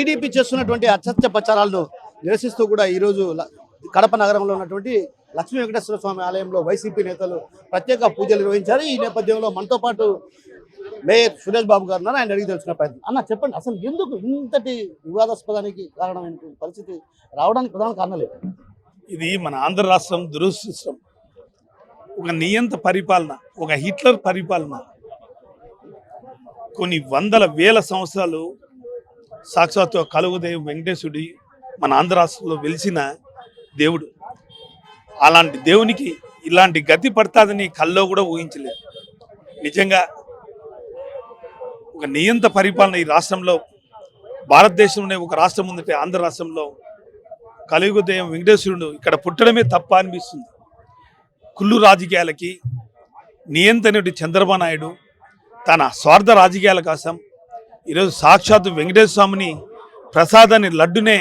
TDP చేస్తున్నటువంటి అసత్య ప్రచారాలను నిరసిస్తూ కూడా ఈరోజు కడప నగరంలో ఉన్నటువంటి లక్ష్మీ వెంకటేశ్వర స్వామి ఆలయంలో వైసీపీ నేతలు ప్రత్యేక పూజలు నిర్వహించారు. ఈ నేపథ్యంలో మనతో పాటు మేయర్ సురేష్ బాబు గారు ఉన్నారు. ఆయన అడిగి తెలుసుకునే ప్రయత్నం. అన్న చెప్పండి, అసలు ఎందుకు ఇంతటి వివాదాస్పదానికి కారణమైన పరిస్థితి రావడానికి ప్రధాన కారణాలు? ఇది మన ఆంధ్ర రాష్ట్రం దురదృష్టం. ఒక నియంత పరిపాలన, ఒక హిట్లర్ పరిపాలన. కొన్ని వందల వేల సంవత్సరాలు సాక్షాత్తు కలుగుదేవి వెంకటేశ్వరుడి మన ఆంధ్ర రాష్ట్రంలో వెలిసిన దేవుడు. అలాంటి దేవునికి ఇలాంటి గతి పడతాదని కల్లో కూడా ఊహించలేదు. నిజంగా ఒక నియంత పరిపాలన ఈ రాష్ట్రంలో, భారతదేశంలోనే ఒక రాష్ట్రం ఉందంటే ఆంధ్ర రాష్ట్రంలో కలియుగదేవం వెంకటేశ్వరుడు ఇక్కడ పుట్టడమే తప్ప అనిపిస్తుంది. కుళ్ళు రాజకీయాలకి నియంత్రణుడి చంద్రబాబు నాయుడు తన స్వార్థ రాజకీయాల కోసం ఈరోజు సాక్షాత్తు వెంకటేశ్వర స్వామిని ప్రసాదాన్ని లడ్డునే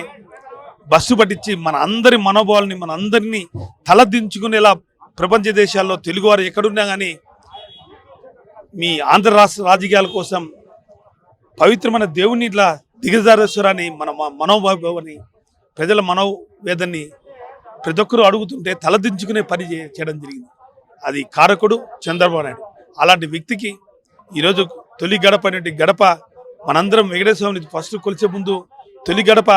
బస్సు పట్టించి మన అందరి మనోభావాలని మన అందరినీ తలదించుకునేలా ప్రపంచ దేశాల్లో తెలుగువారు ఎక్కడున్నా కానీ మీ ఆంధ్ర రాష్ట్ర రాజకీయాల కోసం పవిత్రమైన దేవుని ఇట్లా దిగజారేశ్వరాన్ని మన మనోభావాన్ని ప్రజల మనోవేదన్ని ప్రతి ఒక్కరూ అడుగుతుంటే తలదించుకునే పని చేయడం జరిగింది. అది కారకుడు చంద్రబాబు నాయుడు. అలాంటి వ్యక్తికి ఈరోజు తొలి గడప అనేటి గడప మనందరం వెంకటేశ్వర స్వామిని ఫస్ట్ కొలిచే ముందు తొలి గడప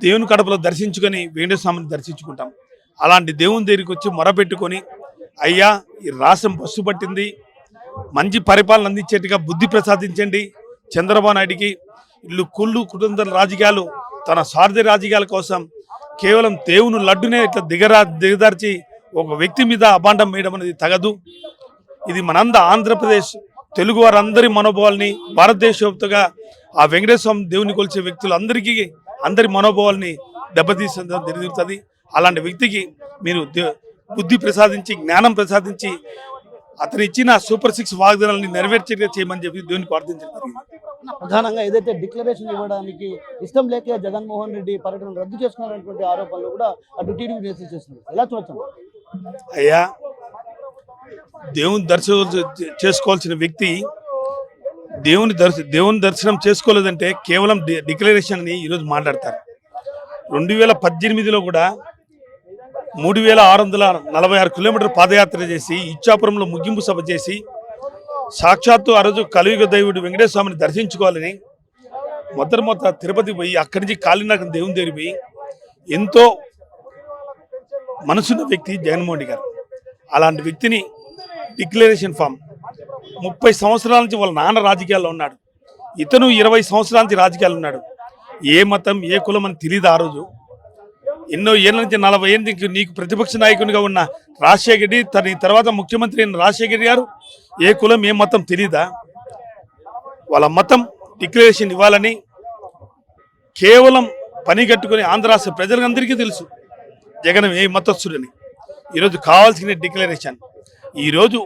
దేవుని గడపలో దర్శించుకొని వెంకటేశ్వర స్వామిని దర్శించుకుంటాం. అలాంటి దేవుని దగ్గరికి వచ్చి మొరపెట్టుకొని, అయ్యా ఈ రాష్ట్రం బస్సు పట్టింది, మంచి పరిపాలన అందించేట్టుగా బుద్ధి ప్రసాదించండి. చంద్రబాబు నాయుడికి ఇల్లు కుళ్ళు కుటుంబ రాజకీయాలు, తన స్వార్థ రాజకీయాల కోసం కేవలం దేవుని లడ్డునే ఇట్లా దిగదార్చి ఒక వ్యక్తి మీద అభాండం వేయడం అనేది తగదు. ఇది ఆంధ్రప్రదేశ్ తెలుగు వారందరి మనోభావాల్ని భారతదేశవ్యాప్తంగా ఆ వెంకటేశ్వర స్వామి దేవుని కొలిచే వ్యక్తులు అందరి మనోభావాల్ని దెబ్బతీసడం జరుగుతుంది. అలాంటి వ్యక్తికి మీరు బుద్ధి ప్రసాదించి, జ్ఞానం ప్రసాదించి, అతను ఇచ్చిన సూపర్ 6 వాగ్దానాలని నెరవేర్చేగా చేయమని చెప్పి దేవునికి ప్రార్థించడం జరిగింది. ప్రధానంగా ఏదైతే డిక్లరేషన్ ఇవ్వడానికి ఇష్టం లేక జగన్మోహన్ రెడ్డి పర్యటన రద్దు చేసుకున్నటువంటి ఆరోపణలు కూడా అటు టీడీపీ చేస్తుంది. ఎలా చూడొచ్చు? అయ్యా, దేవుని దర్శనం చేసుకోవాల్సిన వ్యక్తి దేవుని దర్శనం చేసుకోలేదంటే కేవలం డిక్లరేషన్ అని ఈరోజు మాట్లాడతారు. 2018లో కూడా 3646 కిలోమీటర్ పాదయాత్ర చేసి ఇచ్చాపురంలో ముగింపు సభ చేసి సాక్షాత్తు ఆ రోజు కలియుగ దేవుడు వెంకటేశ్వర స్వామిని దర్శించుకోవాలని మొదట తిరుపతి పోయి అక్కడి నుంచి కాలినడకన దేవుని దగ్గరికి పోయి ఎంతో మనసున్న వ్యక్తి జగన్మోహన్ రెడ్డి గారు. అలాంటి వ్యక్తిని డిక్లరేషన్ ఫామ్ 30 సంవత్సరాల నుంచి వాళ్ళ నాన్న రాజకీయాల్లో ఉన్నాడు, ఇతను 20 సంవత్సరాల నుంచి రాజకీయాలు ఉన్నాడు. ఏ మతం ఏ కులం అని తెలియదు. ఆ రోజు ఎన్నో ఏళ్ళ నుంచి 40 ఏళ్ళ నీకు ప్రతిపక్ష నాయకునిగా ఉన్న రాజశేఖర రెడ్డి, తన తర్వాత ముఖ్యమంత్రి అయిన రాజశేఖర రెడ్డి గారు ఏ కులం ఏ మతం తెలీదా? వాళ్ళ మతం డిక్లరేషన్ ఇవ్వాలని కేవలం పని కట్టుకుని ఆంధ్ర రాష్ట్ర ప్రజలందరికీ తెలుసు జగన్ ఏ మతస్థుడని. ఈరోజు కావాల్సిన డిక్లరేషన్. ఈరోజు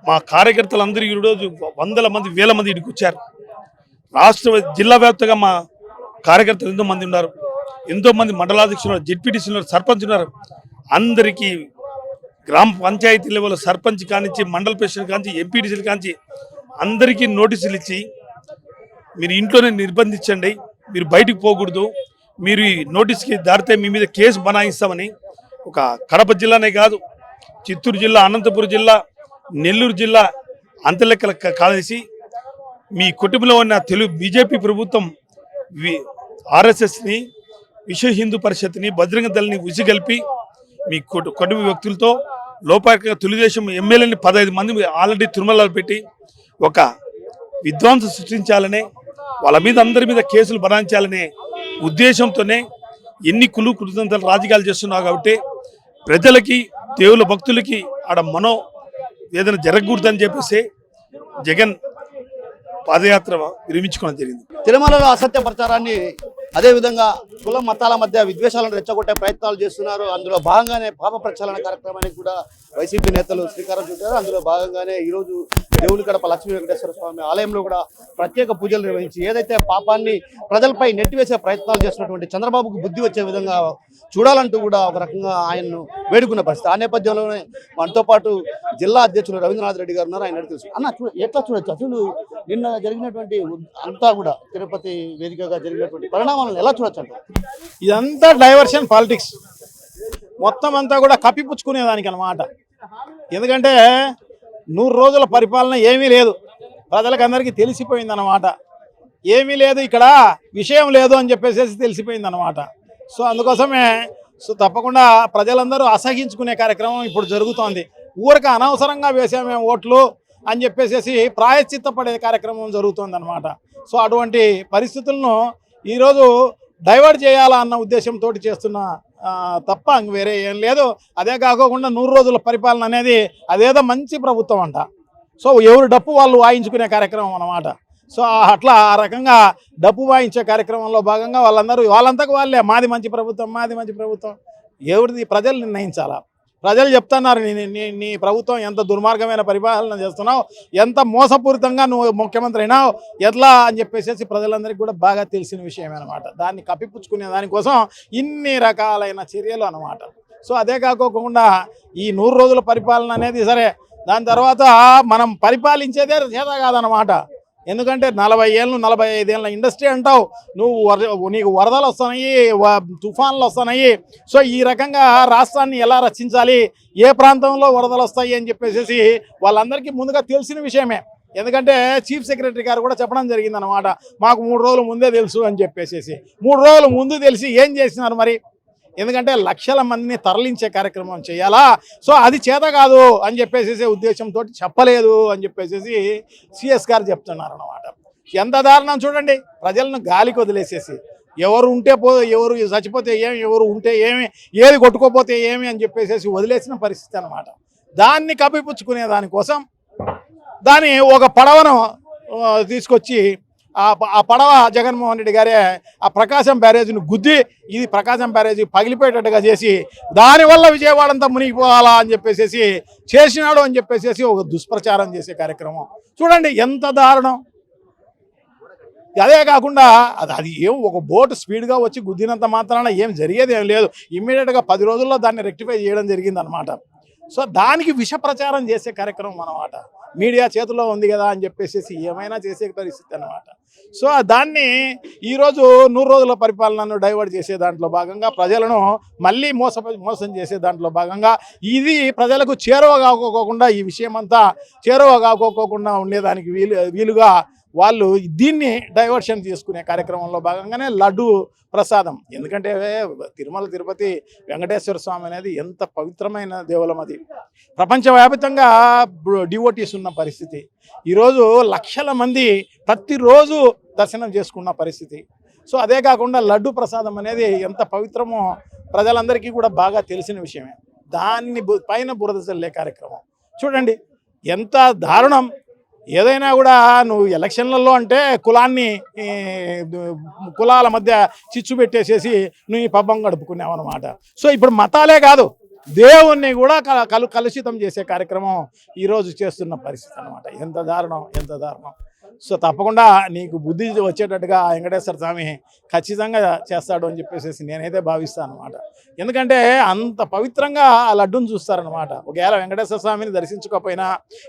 మా కార్యకర్తలందరూ ఈరోజు వందల మంది వేల మంది ఇక్కడికి వచ్చారు. జిల్లా వ్యాప్తంగా మా కార్యకర్తలు ఎంతో మంది ఉన్నారు. ఎంతోమంది మండలాధ్యక్షులు, జెడ్పీటీసీ ఉన్నారు, సర్పంచ్ ఉన్నారు. అందరికీ గ్రామ పంచాయతీ లెవెల్ సర్పంచ్ కానించి, మండల ప్రెసిడెంట్ కానించి, ఎంపీటీసీలు కానించి అందరికీ నోటీసులు ఇచ్చి మీరు ఇంట్లోనే నిర్బంధించండి, మీరు బయటికి పోకూడదు, మీరు ఈ నోటీస్కి దారితే మీ మీద కేసు బనాయిస్తామని ఒక కడప జిల్లానే కాదు, చిత్తూరు జిల్లా, అనంతపురం జిల్లా, నెల్లూరు జిల్లా అంతలెక్కల కాలేసి మీ కుటుంబంలో ఉన్న తెలుగు బీజేపీ ప్రభుత్వం ఆర్ఎస్ఎస్ని, విశ్వ హిందూ పరిషత్ని, బజరంగ దళని ఉసిగల్పి మీ కుటుంబ వ్యక్తులతో లోపాయకంగా తెలుగుదేశం ఎమ్మెల్యేని 15 మంది ఆల్రెడీ తిరుమలలో పెట్టి ఒక విధ్వంసం సృష్టించాలనే, వాళ్ళ మీద అందరి మీద కేసులు బనాయించాలనే ఉద్దేశంతోనే ఎన్ని కుటుంబాల రాజకీయాలు చేస్తున్నావు. కాబట్టి ప్రజలకి, దేవుళ్ళ భక్తులకి ఆడ ఏదైనా జరగకూడదని చెప్పేసి జగన్ పాదయాత్ర విరమించుకోవడం జరిగింది. తిరుమలలో అసత్య ప్రచారాన్ని, అదేవిధంగా కుల మతాల మధ్య విద్వేషాలను రెచ్చగొట్టే ప్రయత్నాలు చేస్తున్నారు. అందులో భాగంగానే పాప ప్రక్షాళన కార్యక్రమానికి కూడా వైసీపీ నేతలు శ్రీకారం చుట్టారు. అందులో భాగంగానే ఈరోజు దేవుని కడప లక్ష్మీ వెంకటేశ్వర స్వామి ఆలయంలో కూడా ప్రత్యేక పూజలు నిర్వహించి ఏదైతే పాపాన్ని ప్రజలపై నెట్టివేసే ప్రయత్నాలు చేస్తున్నటువంటి చంద్రబాబుకు బుద్ధి వచ్చే విధంగా చూడాలంటూ కూడా ఒక రకంగా ఆయన్ను వేడుకున్న పరిస్థితి. ఆ నేపథ్యంలోనే మనతో పాటు జిల్లా అధ్యక్షులు రవీంద్రనాథ్ రెడ్డి గారు ఉన్నారు, ఆయన తెలుసు. అన్న ఎట్లా చూడొచ్చు అసలు నిన్న జరిగినటువంటి అంతా కూడా తిరుపతి వేదికగా జరిగినటువంటి పరిణామాలను ఎలా చూడొచ్చు అంటే? ఇదంతా డైవర్షన్ పాలిటిక్స్ మొత్తం అంతా కూడా కప్పిపుచ్చుకునేదానికి అన్నమాట. ఎందుకంటే 100 రోజుల పరిపాలన ఏమీ లేదు, ప్రజలకు అందరికీ తెలిసిపోయింది అన్నమాట. ఏమీ లేదు ఇక్కడ, విషయం లేదు అని చెప్పేసి తెలిసిపోయింది అన్నమాట. సో అందుకోసమే తప్పకుండా ప్రజలందరూ అసహించుకునే కార్యక్రమం ఇప్పుడు జరుగుతోంది. ఊరికి అనవసరంగా వేసామే ఓట్లు అని చెప్పేసి ప్రాయశ్చిత్తపడే కార్యక్రమం జరుగుతుంది అన్నమాట. సో అటువంటి పరిస్థితులను ఈరోజు డైవర్ట్ చేయాలా అన్న ఉద్దేశంతో చేస్తున్న తప్ప వేరే ఏం లేదు. అదే కాకుండా 100 రోజుల పరిపాలన అనేది అదేదో మంచి ప్రభుత్వం అంట. సో ఎవరు డప్పు వాళ్ళు వాయించుకునే కార్యక్రమం అన్నమాట. సో అట్లా ఆ రకంగా డప్పు వాయించే కార్యక్రమంలో భాగంగా వాళ్ళంతకు వాళ్ళే మాది మంచి ప్రభుత్వం, మాది మంచి ప్రభుత్వం. ఎవరిది ప్రజలు నిర్ణయించాలా? ప్రజలు చెప్తున్నారు నీ ప్రభుత్వం ఎంత దుర్మార్గమైన పరిపాలన చేస్తున్నావు, ఎంత మోసపూరితంగా నువ్వు ముఖ్యమంత్రి అయినావు ఎట్లా అని చెప్పేసి ప్రజలందరికీ కూడా బాగా తెలిసిన విషయమే అనమాట. దాన్ని కప్పిపుచ్చుకునే దానికోసం ఇన్ని రకాలైన చర్యలు అన్నమాట. సో అదే కాకోకుండా ఈ 100 రోజుల పరిపాలన అనేది సరే, దాని తర్వాత మనం పరిపాలించేదే చేత కాదనమాట. ఎందుకంటే 40 ఏళ్ళు 45 ఏళ్ళ ఇండస్ట్రీ అంటావు నీకు వరదలు వస్తున్నాయి, తుఫాన్లు వస్తున్నాయి. సో ఈ రకంగా రాష్ట్రాన్ని ఎలా రక్షించాలి, ఏ ప్రాంతంలో వరదలు వస్తాయి అని చెప్పేసి వాళ్ళందరికీ ముందుగా తెలిసిన విషయమే. ఎందుకంటే చీఫ్ సెక్రటరీ గారు కూడా చెప్పడం జరిగిందనమాట, మాకు 3 రోజుల ముందే తెలుసు అని చెప్పేసి. 3 రోజుల ముందు తెలిసి ఏం చేసినారు మరి? ఎందుకంటే లక్షల మందిని తరలించే కార్యక్రమం చేయాలా, సో అది చేత కాదు అని చెప్పేసి ఉద్దేశంతో చెప్పలేదు అని చెప్పేసి సిఎస్ గారు చెప్తున్నారు అన్నమాట. ఎంత దారుణం చూడండి, ప్రజలను గాలికి వదిలేసేసి ఎవరు ఉంటే ఎవరు చచ్చిపోతే ఏమి, ఎవరు ఉంటే ఏమి, ఏది కొట్టుకోపోతే ఏమి అని చెప్పేసి వదిలేసిన పరిస్థితి అన్నమాట. దాన్ని కప్పిపుచ్చుకునే దానికోసం ఒక పడవను తీసుకొచ్చి ఆ పడవ జగన్మోహన్ రెడ్డి గారే ఆ ప్రకాశం బ్యారేజ్ను గుద్ది ఇది ప్రకాశం బ్యారేజీ పగిలిపోయేటట్టుగా చేసి దానివల్ల విజయవాడ అంతా మునిగిపోవాలా అని చెప్పేసి చేసినాడు అని చెప్పేసి ఒక దుష్ప్రచారం చేసే కార్యక్రమం చూడండి ఎంత దారుణం. అదే కాకుండా అది ఏం ఒక బోటు స్పీడ్గా వచ్చి గుద్దినంత మాత్రాన ఏం జరిగేది ఏం లేదు. ఇమ్మీడియట్గా 10 రోజుల్లో దాన్ని రెక్టిఫై చేయడం జరిగింది అనమాట. సో దానికి విష ప్రచారం చేసే కార్యక్రమం అన్నమాట. మీడియా చేతిలో ఉంది కదా అని చెప్పేసి ఏమైనా చేసే పరిస్థితి అన్నమాట. సో దాన్ని ఈరోజు 100 రోజుల పరిపాలనను డైవర్ట్ చేసే దాంట్లో భాగంగా ప్రజలను మళ్ళీ మోసం చేసే దాంట్లో భాగంగా ఇది ప్రజలకు చేరువ కాకోకుండా ఈ విషయం అంతా చేరువ కాకోకుండా ఉండేదానికి వీలుగా వాళ్ళు దీన్ని డైవర్షన్ చేసుకునే కార్యక్రమంలో భాగంగానే లడ్డు ప్రసాదం. ఎందుకంటే తిరుపతి వెంకటేశ్వర స్వామి అనేది ఎంత పవిత్రమైన దేవాలయం, అది ప్రపంచవ్యాప్తంగా డివోటీస్ ఉన్న పరిస్థితి. ఈరోజు లక్షల మంది ప్రతిరోజు దర్శనం చేసుకున్న పరిస్థితి. సో అదే కాకుండా లడ్డు ప్రసాదం అనేది ఎంత పవిత్రమో ప్రజలందరికీ కూడా బాగా తెలిసిన విషయమే. దాన్ని పైన బురద చల్లే కార్యక్రమం చూడండి ఎంత దారుణం. ఏదైనా కూడా నువ్వు ఎలక్షన్లలో అంటే కులాల మధ్య చిచ్చు పెట్టేసేసి నువ్వు ఈ పబ్బం గడుపుకున్నావు అనమాట. సో ఇప్పుడు మతాలే కాదు దేవుణ్ణి కూడా కలుషితం చేసే కార్యక్రమం ఈరోజు చేస్తున్న పరిస్థితి అనమాట. ఎంత దారుణం, ఎంత దారుణం. సో తప్పకుండా నీకు బుద్ధి వచ్చేటట్టుగా వెంకటేశ్వర స్వామి ఖచ్చితంగా చేస్తాడు అని చెప్పేసి నేనైతే భావిస్తాను అనమాట. ఎందుకంటే అంత పవిత్రంగా ఆ లడ్డును చూస్తారనమాట. ఒకవేళ వెంకటేశ్వర స్వామిని దర్శించకపోయినా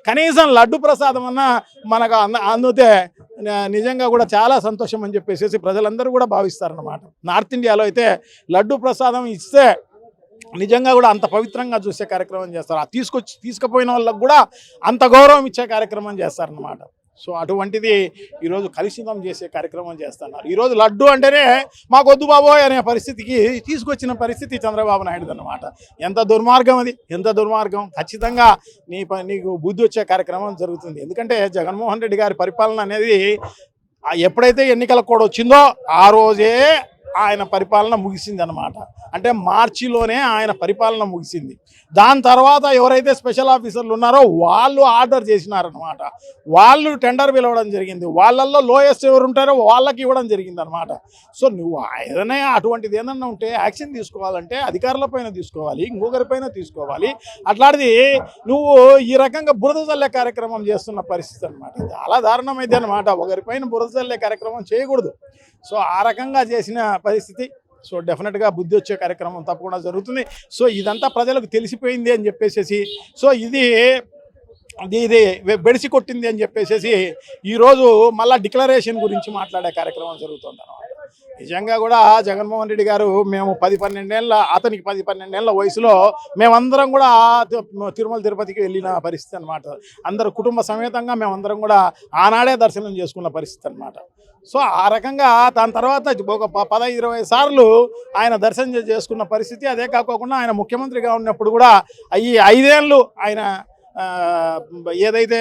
కనీసం లడ్డు ప్రసాదం అన్నా మనకు అందితే నిజంగా కూడా చాలా సంతోషం అని చెప్పేసి ప్రజలందరూ కూడా భావిస్తారనమాట. నార్త్ ఇండియాలో అయితే లడ్డు ప్రసాదం ఇస్తే నిజంగా కూడా అంత పవిత్రంగా చూసే కార్యక్రమం చేస్తారు. తీసుకుపోయిన వాళ్ళకు కూడా అంత గౌరవం ఇచ్చే కార్యక్రమం చేస్తారనమాట. సో అటువంటిది ఈరోజు కలుషితం చేసే కార్యక్రమం చేస్తున్నారు. ఈరోజు లడ్డు అంటేనే మాకు వద్దు బాబోయ్ అనే పరిస్థితికి తీసుకొచ్చిన పరిస్థితి చంద్రబాబు నాయుడు అన్నమాట. ఎంత దుర్మార్గం అది, ఎంత దుర్మార్గం. ఖచ్చితంగా నీకు బుద్ధి వచ్చే కార్యక్రమం జరుగుతుంది. ఎందుకంటే జగన్మోహన్ రెడ్డి గారి పరిపాలన అనేది ఎప్పుడైతే ఎన్నికల కోడ్ వచ్చిందో ఆ రోజే ఆయన పరిపాలన ముగిసింది అనమాట. అంటే మార్చిలోనే ఆయన పరిపాలన ముగిసింది. దాని తర్వాత ఎవరైతే స్పెషల్ ఆఫీసర్లు ఉన్నారో వాళ్ళు ఆర్డర్ చేసినారనమాట. వాళ్ళు టెండర్ పిలవడం జరిగింది. వాళ్ళల్లో లోయెస్ట్ ఎవరు ఉంటారో వాళ్ళకి ఇవ్వడం జరిగింది అనమాట. సో నువ్వు ఏదైనా అటువంటిది ఏదన్నా ఉంటే యాక్షన్ తీసుకోవాలంటే అధికారులపైన తీసుకోవాలి, ఇంకొకరిపైన తీసుకోవాలి. అట్లాంటిది నువ్వు ఈ రకంగా బురద చల్లే కార్యక్రమం చేస్తున్న పరిస్థితి అనమాట. చాలా దారుణమైంది అనమాట. ఒకరిపైన బురద చల్లే కార్యక్రమం చేయకూడదు. సో ఆ రకంగా చేసిన పరిస్థితి సో డెఫినెట్గా బుద్ధి వచ్చే కార్యక్రమం తప్పకుండా జరుగుతుంది. సో ఇదంతా ప్రజలకు తెలిసిపోయింది అని చెప్పేసి, సో ఇది బెడిసి కొట్టింది అని చెప్పేసి ఈరోజు మళ్ళా డిక్లరేషన్ గురించి మాట్లాడే కార్యక్రమం జరుగుతుంది అన్నమాట. నిజంగా కూడా జగన్మోహన్ రెడ్డి గారు మేము 10-12 ఏళ్ళ అతనికి 10-12 ఏళ్ళ వయసులో మేమందరం కూడా తిరుమల తిరుపతికి వెళ్ళిన పరిస్థితి అనమాట. అందరూ కుటుంబ సమేతంగా మేమందరం కూడా ఆనాడే దర్శనం చేసుకున్న పరిస్థితి అనమాట. సో ఆ రకంగా దాని తర్వాత ఒక 15-20 సార్లు ఆయన దర్శనం చేసుకున్న పరిస్థితి. అదే కాకోకుండా ఆయన ముఖ్యమంత్రిగా ఉన్నప్పుడు కూడా ఈ 5 ఏళ్ళు ఆయన ఏదైతే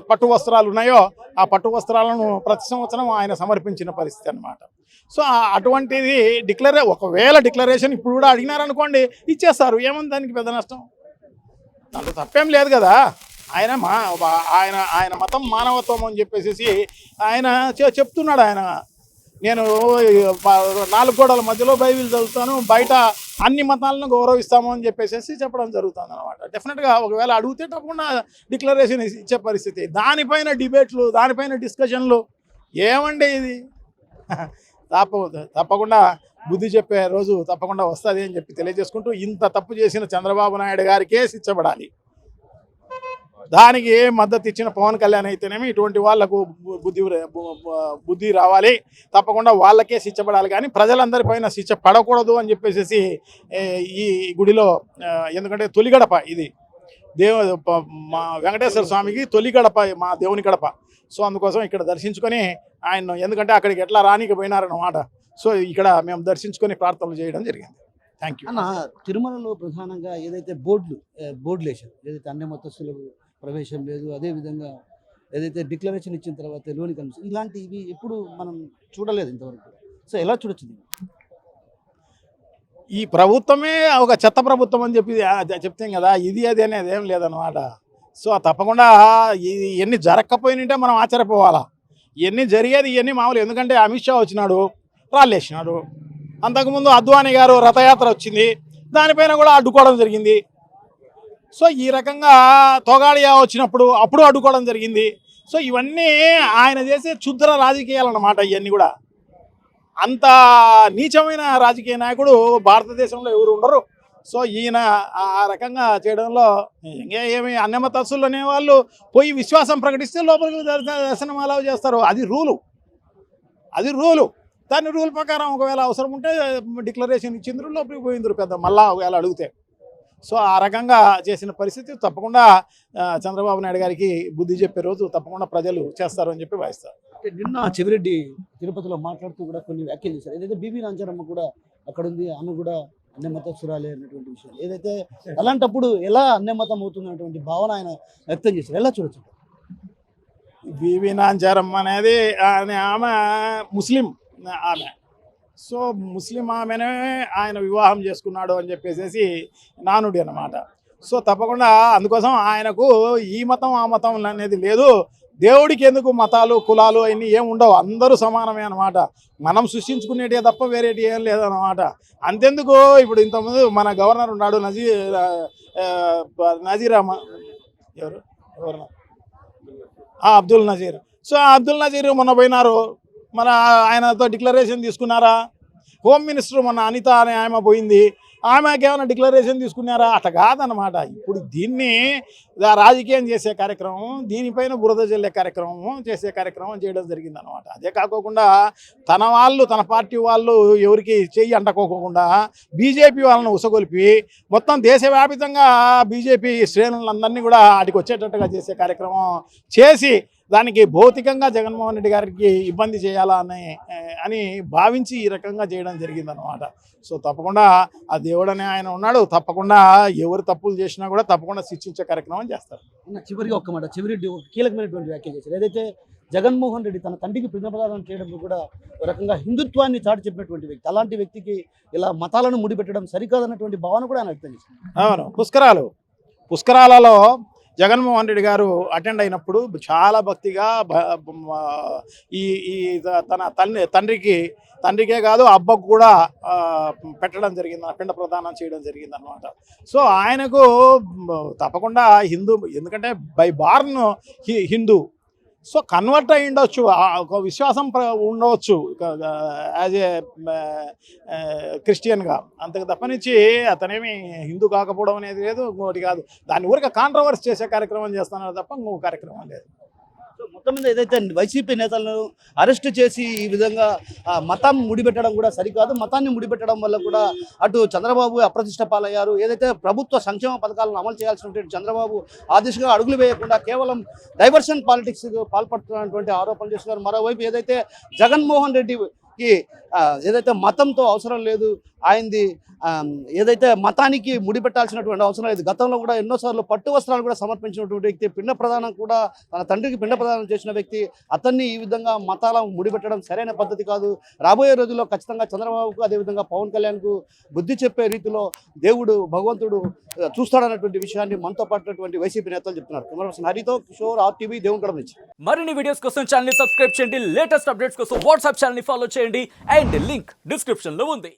పట్టు వస్త్రాలు ఉన్నాయో ఆ పట్టు వస్త్రాలను ప్రతి సంవత్సరం ఆయన సమర్పించిన పరిస్థితి అనమాట. సో అటువంటిది ఒకవేళ డిక్లరేషన్ ఇప్పుడు కూడా అడిగినారనుకోండి ఇచ్చేస్తారు, ఏముంది దానికి పెద్ద నష్టం, దాంట్లో తప్పేం లేదు కదా. ఆయన మతం మానవత్వం అని చెప్పేసి ఆయన చెప్తున్నాడు. ఆయన నేను 4 గోడల మధ్యలో బైబిల్ చదువుతాను, బయట అన్ని మతాలను గౌరవిస్తాము అని చెప్పేసి చెప్పడం జరుగుతుంది అనమాట. డెఫినెట్గా ఒకవేళ అడిగితే తప్పకుండా డిక్లరేషన్ ఇచ్చే పరిస్థితి. దానిపైన డిబేట్లు, దానిపైన డిస్కషన్లు ఏమండి ఇది తప్పకుండా బుద్ధి చెప్పే రోజు తప్పకుండా వస్తుంది అని చెప్పి తెలియజేసుకుంటూ, ఇంత తప్పు చేసిన చంద్రబాబు నాయుడు గారికే శిక్షపడాలి. దానికి మద్దతు ఇచ్చిన పవన్ కళ్యాణ్ అయితేనేమి ఇటువంటి వాళ్లకు బుద్ధి రావాలి, తప్పకుండా వాళ్ళకే శిక్షపడాలి. కానీ ప్రజలందరిపైన శిక్ష పడకూడదు అని చెప్పేసి ఈ గుడిలో, ఎందుకంటే తొలి గడప ఇది మా వెంకటేశ్వర స్వామికి తొలి గడప, మా దేవుని గడప. సో అందుకోసం ఇక్కడ దర్శించుకొని ఆయన, ఎందుకంటే అక్కడికి ఎట్లా రానికి పోయినారన్నమాట. సో ఇక్కడ మేము దర్శించుకొని ప్రార్థనలు చేయడం జరిగింది. Thank you. అన్న, తిరుమలలో ప్రధానంగా ఏదైతే బోర్డులు వేశారు, ఏదైతే అన్ని మతస్థులకు ప్రవేశం లేదు, అదేవిధంగా ఏదైతే డిక్లరేషన్ ఇచ్చిన తర్వాత లోని కనిపిస్తుంది, ఇలాంటివి ఎప్పుడు మనం చూడలేదు ఇంతవరకు. సో ఎలా చూడొచ్చు? ఈ ప్రభుత్వమే ఒక చెత్త ప్రభుత్వం అని చెప్తాం కదా, ఇది అది అనేది ఏం లేదన్నమాట. సో తప్పకుండా ఇవన్నీ జరగకపోయినంటే మనం ఆశ్చర్యపోవాలా. ఇవన్నీ జరిగేది ఇవన్నీ మామూలు. ఎందుకంటే అమిత్ షా వచ్చినాడు, రాళ్ళేసినాడు. అంతకుముందు అద్వానీ గారు రథయాత్ర వచ్చింది, దానిపైన కూడా అడ్డుకోవడం జరిగింది. సో ఈ రకంగా తొగాడియా వచ్చినప్పుడు అప్పుడు అడ్డుకోవడం జరిగింది. సో ఇవన్నీ ఆయన చేసే క్షుద్ర రాజకీయాలు అన్నమాట. ఇవన్నీ కూడా అంత నీచమైన రాజకీయ నాయకుడు భారతదేశంలో ఎవరు ఉండరు. సో ఈయన ఆ రకంగా చేయడంలో ఏమి అన్యమతస్తులు అనేవాళ్ళు పోయి విశ్వాసం ప్రకటిస్తే లోపలికి దర్శనం అలౌ చేస్తారు. అది రూలు. దాని రూల్ ప్రకారం ఒకవేళ అవసరం ఉంటే డిక్లరేషన్ ఇచ్చిండ్రు, లోపలికి పోయిండ్రు పెద్ద మళ్ళా ఒకవేళ అడిగితే. సో ఆ రకంగా చేసిన పరిస్థితి తప్పకుండా చంద్రబాబు నాయుడు గారికి బుద్ధి చెప్పే రోజు తప్పకుండా ప్రజలు చేస్తారు అని చెప్పి భావిస్తారు. నిన్న చెవిరెడ్డి తిరుపతిలో మాట్లాడుతూ కూడా కొన్ని వ్యాఖ్యలు చేశారు. ఏదైతే బీబీ నాంచారమ్మ కూడా అక్కడ ఉంది, ఆమె కూడా అన్యమతస్తురాలే అన్నటువంటి విషయం ఏదైతే, అలాంటప్పుడు ఎలా అన్యమతం అవుతుంది అన్నటువంటి భావన ఆయన వ్యక్తం చేశారు. ఎలా చూడొచ్చు? బీబీ నాంచారమ్మ అనేది ఆమె ముస్లిం ఆమె. సో ముస్లిం ఆమెనే ఆయన వివాహం చేసుకున్నాడు అని చెప్పేసి నానుడి అన్నమాట. సో తప్పకుండా అందుకోసం ఆయనకు ఈ మతం ఆ మతం అనేది లేదు. దేవుడికి ఎందుకు మతాలు కులాలు అవన్నీ ఏం ఉండవు, అందరూ సమానమే అనమాట. మనం సృష్టించుకునేటే తప్ప వేరేటి ఏం లేదన్నమాట. అంతెందుకు ఇప్పుడు ఇంతకుముందు మన గవర్నర్ ఉన్నాడు నజీరామా ఎవరు గవర్నర్ అబ్దుల్ నజీర్. సో అబ్దుల్ నజీర్ మొన్న పోయినారు, మన ఆయనతో డిక్లరేషన్ తీసుకున్నారా? హోమ్ మినిస్టర్ మొన్న అనిత అనే ఆమె పోయింది, ఆమెకి ఏమైనా డిక్లరేషన్ తీసుకున్నారా? అట్లా కాదనమాట. ఇప్పుడు దీన్ని రాజకీయం చేసే కార్యక్రమం, దీనిపైన బురద జల్లే కార్యక్రమం చేయడం జరిగిందనమాట. అదే కాకోకుండా తన పార్టీ వాళ్ళు ఎవరికి చెయ్యి అంటకోకుండా బీజేపీ వాళ్ళని ఉసగొలిపి మొత్తం దేశవ్యాప్తంగా బీజేపీ శ్రేణులందరినీ కూడా వాటికి వచ్చేటట్టుగా చేసే కార్యక్రమం చేసి దానికి భౌతికంగా జగన్మోహన్ రెడ్డి గారికి ఇబ్బంది చేయాలా అని భావించి ఈ రకంగా చేయడం జరిగిందనమాట. సో తప్పకుండా ఆ దేవుడనే ఆయన ఉన్నాడు, తప్పకుండా ఎవరు తప్పులు చేసినా కూడా తప్పకుండా శిక్షించే కార్యక్రమం చేస్తారు. చివరిగా ఒక్క మాట, చెవిరెడ్డి ఒక కీలకమైనటువంటి వ్యాఖ్యలు చేశారు. ఏదైతే జగన్మోహన్ రెడ్డి తన తండ్రికి పిన్నపదానం చేయడంలో కూడా ఒక రకంగా హిందుత్వాన్ని చాటి చెప్పినటువంటి వ్యక్తి, అలాంటి వ్యక్తికి ఇలా మతాలను ముడిపెట్టడం సరికాదన్నటువంటి భావన కూడా ఆయన వ్యక్తం చేశారు. అవును, పుష్కరాలలో జగన్మోహన్ రెడ్డి గారు అటెండ్ అయినప్పుడు చాలా భక్తిగా ఈ తన తండ్రికే కాదు అబ్బకు కూడా పెట్టడం జరిగింది, పిండ ప్రదానం చేయడం జరిగింది అనమాట. సో ఆయనకు తప్పకుండా ఎందుకంటే by born Hindu. So convert అయి ఉండొచ్చు, ఒక విశ్వాసం ఉండవచ్చు యాజ్ ఏ క్రిస్టియన్గా, అంతకు తప్పనిచ్చి అతనేమి హిందూ కాకపోవడం అనేది లేదు, ఇంకోటి కాదు. దాని ఊరికే కాంట్రవర్సీ చేసే కార్యక్రమం చేస్తున్నారు తప్ప ఇంకో కార్యక్రమం లేదు. సో మొత్తం మీద ఏదైతే వైసీపీ నేతలను అరెస్ట్ చేసి ఈ విధంగా మతం ముడిపెట్టడం కూడా సరికాదు. మతాన్ని ముడిపెట్టడం వల్ల కూడా అటు చంద్రబాబు అప్రతిష్ట పాలయ్యారు. ఏదైతే ప్రభుత్వ సంక్షేమ పథకాలను అమలు చేయాల్సినటువంటి చంద్రబాబు ఆ దిశగా అడుగులు వేయకుండా కేవలం డైవర్షన్ పాలిటిక్స్ పాల్పడుతున్నటువంటి ఆరోపణలు చేస్తున్నారు. మరోవైపు ఏదైతే జగన్మోహన్ రెడ్డికి ఏదైతే మతంతో అవసరం లేదు, ఆయనది ఏదైతే మతానికి ముడిపెట్టాల్సినటువంటి అవసరం లేదు. గతంలో కూడా ఎన్నోసార్లు పట్టు వస్త్రాలు కూడా సమర్పించినటువంటి వ్యక్తి, పిండ ప్రదానం కూడా తన తండ్రికి పిండ ప్రదానం చేసిన వ్యక్తి, అతన్ని ఈ విధంగా మతాల ముడిపెట్టడం సరైన పద్ధతి కాదు. రాబోయే రోజుల్లో ఖచ్చితంగా చంద్రబాబుకు అదేవిధంగా పవన్ కళ్యాణ్కు బుద్ధి చెప్పే రీతిలో దేవుడు భగవంతుడు చూస్తాడన్నటువంటి విషయాన్ని మనతో పాటున్నటువంటి వైసీపీ నేతలు చెప్తున్నారు. కెమెరా హరితో కిషోర్, RTV, దేవునికడ నుంచి. మరిన్ని వీడియోస్ కోసం ఛానల్ ని సబ్స్క్రైబ్ చేయండి, లేటెస్ట్ అప్డేట్స్ కోసం వాట్సాప్ ఛానల్ ని ఫాలో చేయండి అండ్ లింక్ డిస్క్రిప్షన్ లో ఉంది.